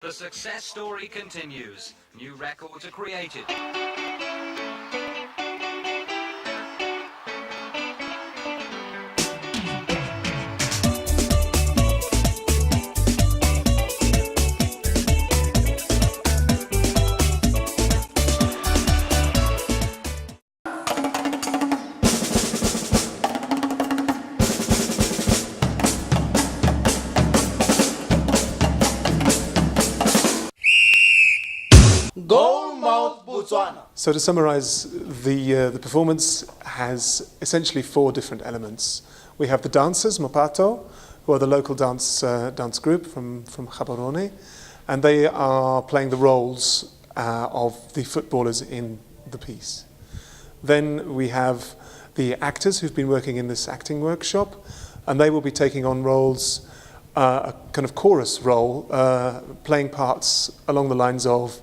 The success story continues. New records are created. Goalmouth, Botswana. So to summarize, the performance has essentially four different elements. We have the dancers, Mopato, who are the local dance group from Gaborone, and they are playing the roles of the footballers in the piece. Then we have the actors who've been working in this acting workshop, and they will be taking on roles, a kind of chorus role, playing parts along the lines of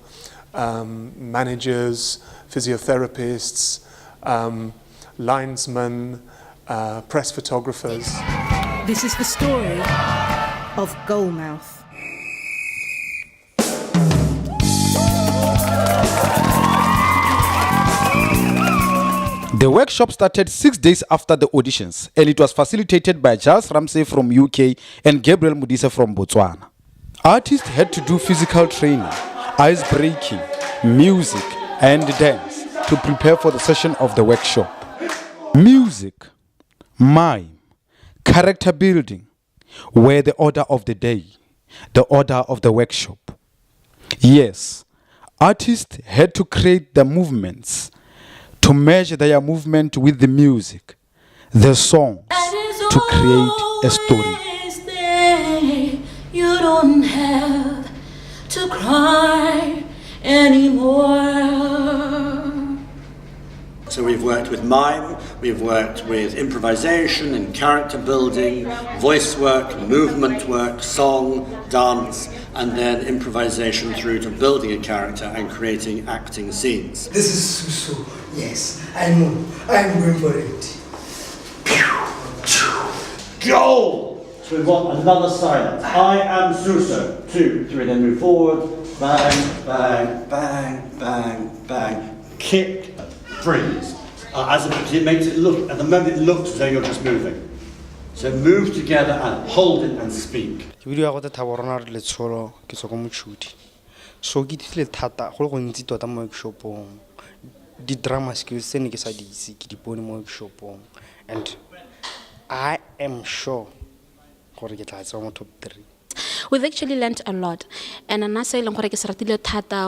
managers, physiotherapists, linesmen, press photographers. This is the story of Goalmouth. The workshop started 6 days after the auditions, and it was facilitated by Giles Ramsey from UK and Gabriel Mudisa from Botswana. Artists had to do physical training, ice breaking, music, and dance to prepare for the session of the workshop. Music, mime, character building were the order of the day, the order of the workshop. Yes, artists had to create the movements, to measure their movement with the music, the songs, to create a story. You don't have to cry anymore. So we've worked with mime, we've worked with improvisation and character building, voice work, movement work, song, dance, and then improvisation through to building a character and creating acting scenes. This is Susu. Yes, I know. I'm going for it. Go! So we want another silence. I am Suso. 2, 3, then move forward. Bang, bang, bang, bang, bang. Kick, freeze. It makes it look, at the moment it looks as though you're just moving. So move together and hold it and speak. Video go Gaborone le tsholo ke tsoko motšhudi. So ke tlile thata go le go ntsi tota mo workshopong. Di drama skills se ne ke sa di itse ke di bone mo workshopong, and I am sure gore ke tla tswa mo top 3. We've actually learned a lot, and another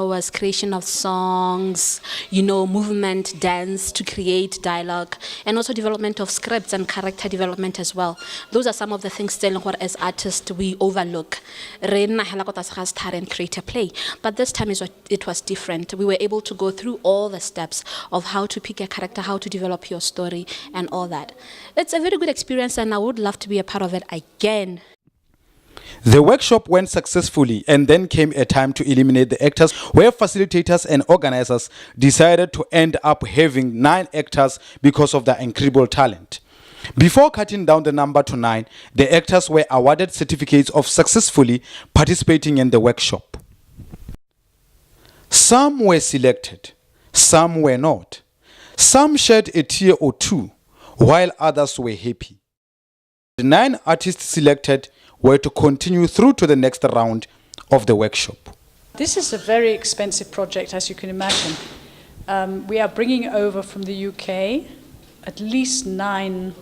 was creation of songs, movement, dance to create dialogue, and also development of scripts and character development as well. Those are some of the things as artists we overlook. And create a play, but this time it was different. We were able to go through all the steps of how to pick a character, how to develop your story, and all that. It's a very good experience, and I would love to be a part of it again. The workshop went successfully, and then came a time to eliminate the actors, where facilitators and organizers decided to end up having 9 actors because of their incredible talent. Before cutting down the number to 9, the actors were awarded certificates of successfully participating in the workshop. Some were selected, some were not. Some shed a tear or two, while others were happy. The 9 artists selected were to continue through to the next round of the workshop. This is a very expensive project, as you can imagine. We are bringing over from the UK at least 9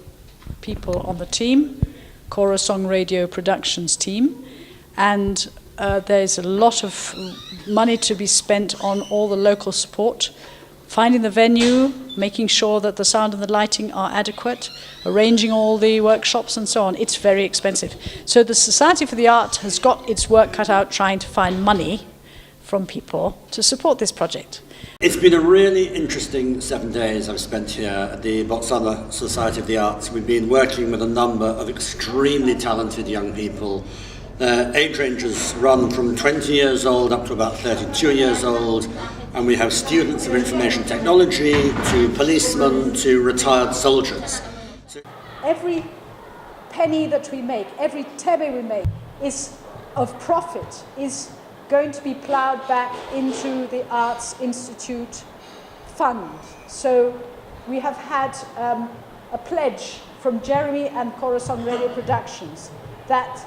people on the team, Chorus Song Radio Productions team, and there's a lot of money to be spent on all the local support, finding the venue, making sure that the sound and the lighting are adequate, arranging all the workshops and so on. It's very expensive. So the Society for the Art has got its work cut out trying to find money from people to support this project. It's been a really interesting 7 days I've spent here at the Botswana Society of the Arts. We've been working with a number of extremely talented young people. Age ranges run from 20 years old up to about 32 years old, and we have students of information technology to policemen to retired soldiers. Every penny that we make, every tebe we make is of profit, is going to be ploughed back into the Arts Institute fund. So we have had a pledge from Jeremy and Coruscant Radio Productions that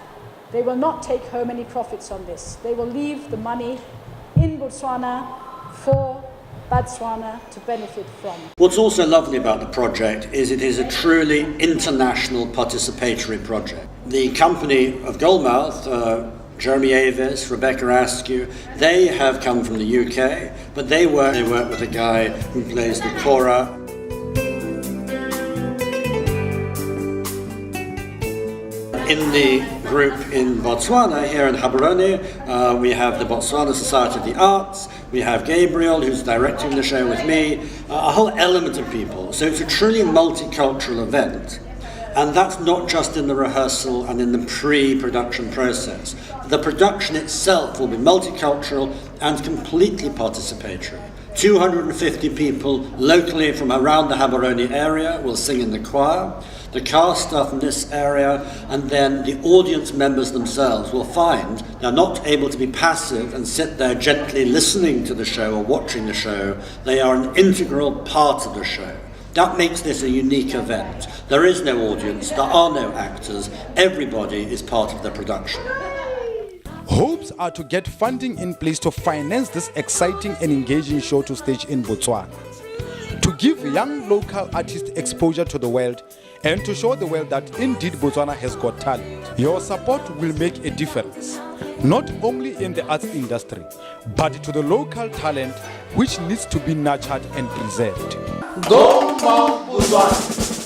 they will not take home any profits on this. They will leave the money in Botswana for Botswana to benefit from. What's also lovely about the project is it is a truly international participatory project. The company of Goalmouth, Jeremy Avis, Rebecca Askew, they have come from the UK, but they work with a guy who plays the kora. In the group in Botswana, here in Gaborone, we have the Botswana Society of the Arts, we have Gabriel, who's directing the show with me, a whole element of people. So it's a truly multicultural event. And that's not just in the rehearsal and in the pre-production process. The production itself will be multicultural and completely participatory. 250 people locally from around the Gaborone area will sing in the choir. The cast are from this area, and then the audience members themselves will find they're not able to be passive and sit there gently listening to the show or watching the show. They are an integral part of the show. That makes this a unique event. There is no audience, there are no actors, everybody is part of the production. Hopes are to get funding in place to finance this exciting and engaging show to stage in Botswana, to give young local artists exposure to the world, and to show the world that indeed Botswana has got talent. Your support will make a difference, not only in the arts industry, but to the local talent which needs to be nurtured and preserved. Goalmouth, Botswana.